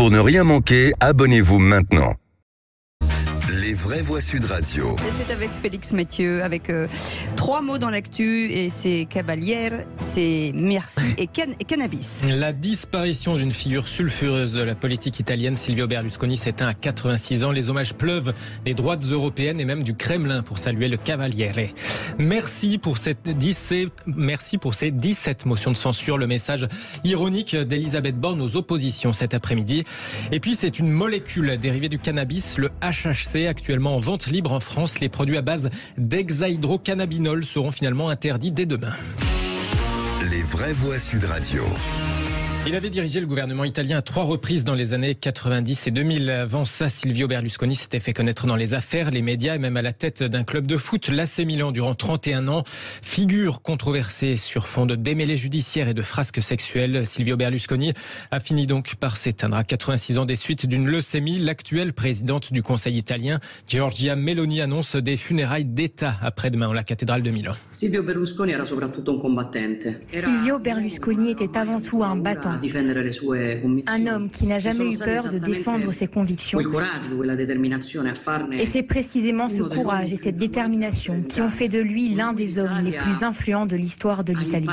Pour ne rien manquer, abonnez-vous maintenant. Les vraies voix Sud Radio. Et c'est avec Félix Mathieu, avec 3 mots dans l'actu, et c'est Cavalière, c'est merci et cannabis. La disparition d'une figure sulfureuse de la politique italienne, Silvio Berlusconi, s'éteint à 86 ans. Les hommages pleuvent des droites européennes et même du Kremlin pour saluer le Cavaliere. Merci pour ces 17 motions de censure. Le message ironique d'Elisabeth Borne aux oppositions cet après-midi. Et puis c'est une molécule dérivée du cannabis, le HHC, actuellement en vente libre en France. Les produits à base d'hexahydrocannabinol seront finalement interdits dès demain. Les vraies voix Sud Radio. Il avait dirigé le gouvernement italien à 3 reprises dans les années 90 et 2000. Avant ça, Silvio Berlusconi s'était fait connaître dans les affaires, les médias et même à la tête d'un club de foot, l'AC Milan, durant 31 ans. Figure controversée sur fond de démêlés judiciaires et de frasques sexuelles, Silvio Berlusconi a fini donc par s'éteindre à 86 ans des suites d'une leucémie. L'actuelle présidente du Conseil italien, Giorgia Meloni, annonce des funérailles d'État après-demain en la cathédrale de Milan. Silvio Berlusconi était avant tout un battant. Un homme qui n'a jamais eu peur de défendre ses convictions. Et c'est précisément ce courage et cette détermination qui ont fait de lui l'un des hommes les plus influents de l'histoire de l'Italie.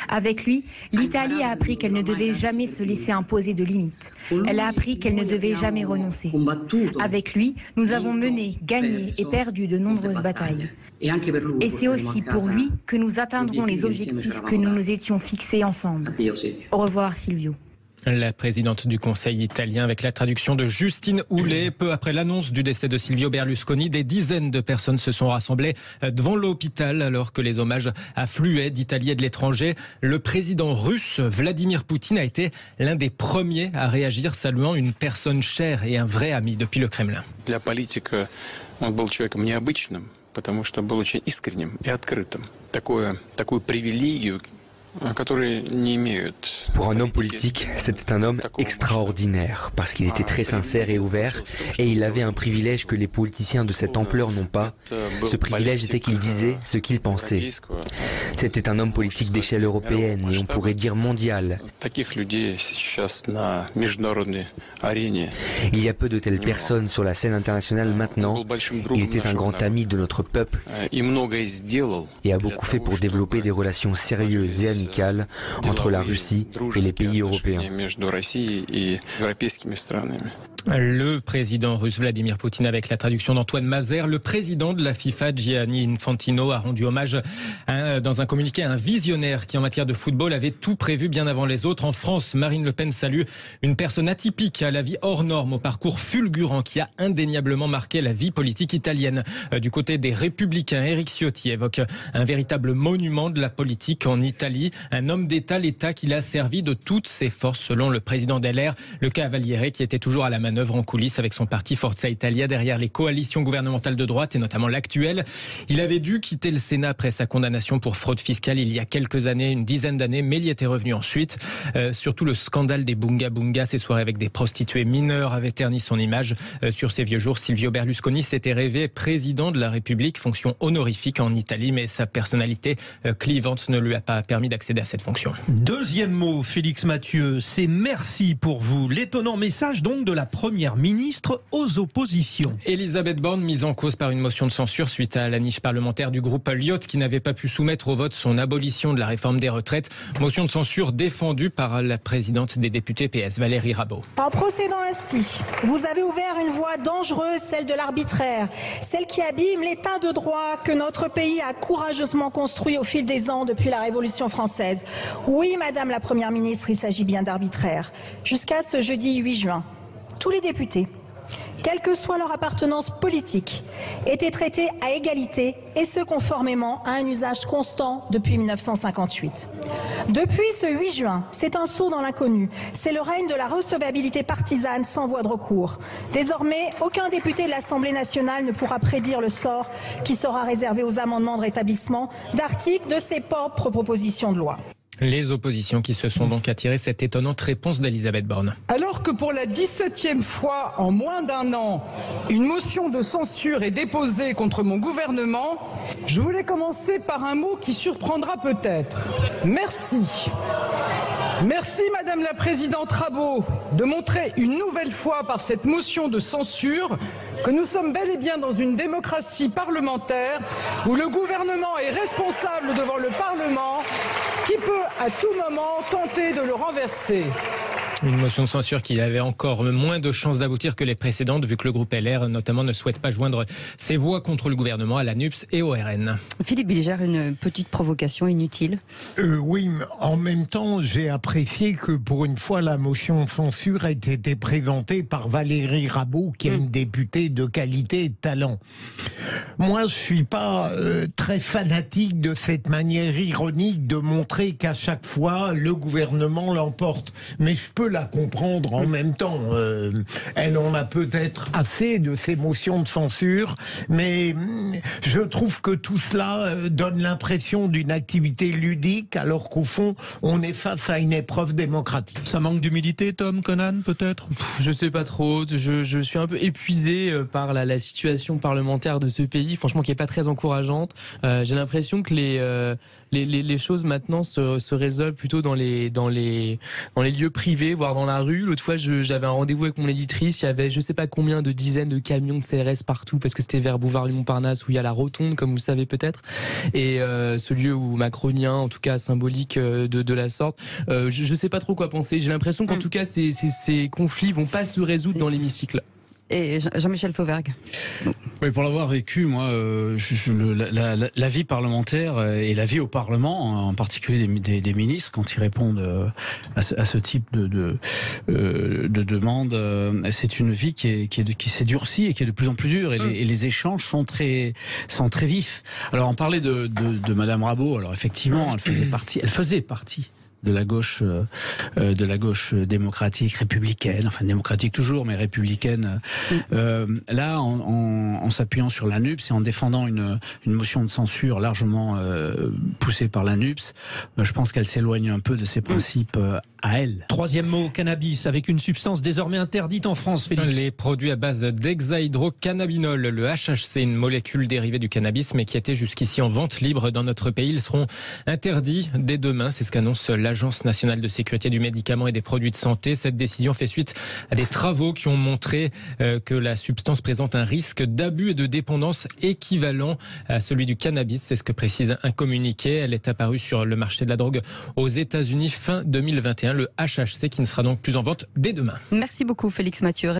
Avec lui, l'Italie a appris qu'elle ne devait jamais se laisser imposer de limites. Elle a appris qu'elle ne devait jamais renoncer. Avec lui, nous avons mené, gagné et perdu de nombreuses batailles. Et c'est aussi pour lui que nous atteindrons les objectifs que nous nous étions fixés ensemble. Au revoir Silvio. La présidente du Conseil italien avec la traduction de Justine Houlet. Peu après l'annonce du décès de Silvio Berlusconi, des dizaines de personnes se sont rassemblées devant l'hôpital alors que les hommages affluaient d'Italie et de l'étranger. Le président russe Vladimir Poutine a été l'un des premiers à réagir, saluant une personne chère et un vrai ami depuis le Kremlin. Для политика он был человеком необычным, потому что был очень искренним и открытым. Такую привилегию, Pour un homme politique, c'était un homme extraordinaire parce qu'il était très sincère et ouvert et il avait un privilège que les politiciens de cette ampleur n'ont pas. Ce privilège était qu'il disait ce qu'il pensait. C'était un homme politique d'échelle européenne et on pourrait dire mondiale. Il y a peu de telles personnes sur la scène internationale maintenant. Il était un grand ami de notre peuple et a beaucoup fait pour développer des relations sérieuses et amicales entre la Russie et les pays européens. Le président russe Vladimir Poutine avec la traduction d'Antoine Mazer. Le président de la FIFA, Gianni Infantino, a rendu hommage dans un communiqué à un visionnaire qui en matière de football avait tout prévu bien avant les autres. En France, Marine Le Pen salue une personne atypique à la vie hors norme, au parcours fulgurant qui a indéniablement marqué la vie politique italienne. Du côté des Républicains, Éric Ciotti évoque un véritable monument de la politique en Italie, un homme d'État, l'État qui l'a servi de toutes ses forces selon le président d'LR, le Cavaliere, qui était toujours à la manœuvre en coulisses avec son parti Forza Italia derrière les coalitions gouvernementales de droite et notamment l'actuelle. Il avait dû quitter le Sénat après sa condamnation pour fraude fiscale il y a quelques années, une dizaine d'années, mais il y était revenu ensuite. Surtout le scandale des Bunga Bunga, ces soirées avec des prostituées mineures avaient terni son image. Sur ses vieux jours, Silvio Berlusconi s'était rêvé président de la République, fonction honorifique en Italie, mais sa personnalité clivante ne lui a pas permis d'accéder à cette fonction. Deuxième mot, Félix Mathieu, c'est merci pour vous. L'étonnant message donc de la Première ministre aux oppositions. Elisabeth Borne mise en cause par une motion de censure suite à la niche parlementaire du groupe Lyot qui n'avait pas pu soumettre au vote son abolition de la réforme des retraites. Motion de censure défendue par la présidente des députés PS, Valérie Rabault. En procédant ainsi, vous avez ouvert une voie dangereuse, celle de l'arbitraire, celle qui abîme l'état de droit que notre pays a courageusement construit au fil des ans depuis la Révolution française. Oui, Madame la Première ministre, il s'agit bien d'arbitraire. Jusqu'à ce jeudi 8 juin. Tous les députés, quelle que soit leur appartenance politique, étaient traités à égalité et ce conformément à un usage constant depuis 1958. Depuis ce 8 juin, c'est un saut dans l'inconnu. C'est le règne de la recevabilité partisane sans voie de recours. Désormais, aucun député de l'Assemblée nationale ne pourra prédire le sort qui sera réservé aux amendements de rétablissement d'articles de ses propres propositions de loi. Les oppositions qui se sont donc attirées cette étonnante réponse d'Elisabeth Borne. Alors que pour la 17e fois en moins d'un an, une motion de censure est déposée contre mon gouvernement, je voulais commencer par un mot qui surprendra peut-être. Merci. Merci Madame la Présidente Rabault de montrer une nouvelle fois par cette motion de censure que nous sommes bel et bien dans une démocratie parlementaire où le gouvernement est responsable devant le Parlement qui peut à tout moment tenter de le renverser. Une motion de censure qui avait encore moins de chances d'aboutir que les précédentes, vu que le groupe LR, notamment, ne souhaite pas joindre ses voix contre le gouvernement à la NUPS et au RN. Philippe Bilger, une petite provocation inutile. Oui, mais en même temps, j'ai apprécié que pour une fois, la motion de censure ait été présentée par Valérie Rabault, qui est une députée de qualité et de talent. Moi, je suis pas très fanatique de cette manière ironique de montrer qu'à chaque fois, le gouvernement l'emporte. Mais je peux la comprendre en même temps. Elle en a peut-être assez de ces motions de censure, mais je trouve que tout cela donne l'impression d'une activité ludique, alors qu'au fond, on est face à une épreuve démocratique. Ça manque d'humilité, Tom, Conan, peut-être? Je sais pas trop. Je suis un peu épuisé par la situation parlementaire de ce pays, franchement, qui est pas très encourageante. J'ai l'impression que les choses maintenant se résolvent plutôt dans les lieux privés, voire dans la rue. L'autre fois, j'avais un rendez-vous avec mon éditrice, il y avait je sais pas combien de dizaines de camions de CRS partout, parce que c'était vers Bouvard-Montparnasse, où il y a la rotonde, comme vous le savez peut-être, et ce lieu où macronien, en tout cas symbolique de la sorte. Je sais pas trop quoi penser. J'ai l'impression qu'en tout cas, ces conflits vont pas se résoudre dans l'hémicycle. Et Jean-Michel Fauvergue. Oui, pour l'avoir vécu, moi, la vie parlementaire et la vie au Parlement, en particulier des ministres, quand ils répondent à ce type de demande, c'est une vie qui s'est durcie et qui est de plus en plus dure. Et les échanges sont très vifs. Alors, on parlait de Madame Rabault. Alors, effectivement, elle faisait partie de la gauche démocratique, républicaine, enfin démocratique toujours, mais républicaine. Là, en s'appuyant sur la NUPS et en défendant une motion de censure largement poussée par la NUPS, je pense qu'elle s'éloigne un peu de ses principes à elle. Troisième mot, cannabis, avec une substance désormais interdite en France, Félix. Les produits à base d'hexahydrocannabinol, le HHC, une molécule dérivée du cannabis, mais qui était jusqu'ici en vente libre dans notre pays. Ils seront interdits dès demain, c'est ce qu'annonce l'Agence nationale de sécurité du médicament et des produits de santé. Cette décision fait suite à des travaux qui ont montré que la substance présente un risque d'abus et de dépendance équivalent à celui du cannabis. C'est ce que précise un communiqué. Elle est apparue sur le marché de la drogue aux États-Unis fin 2021. Le HHC qui ne sera donc plus en vente dès demain. Merci beaucoup Félix Mathieu.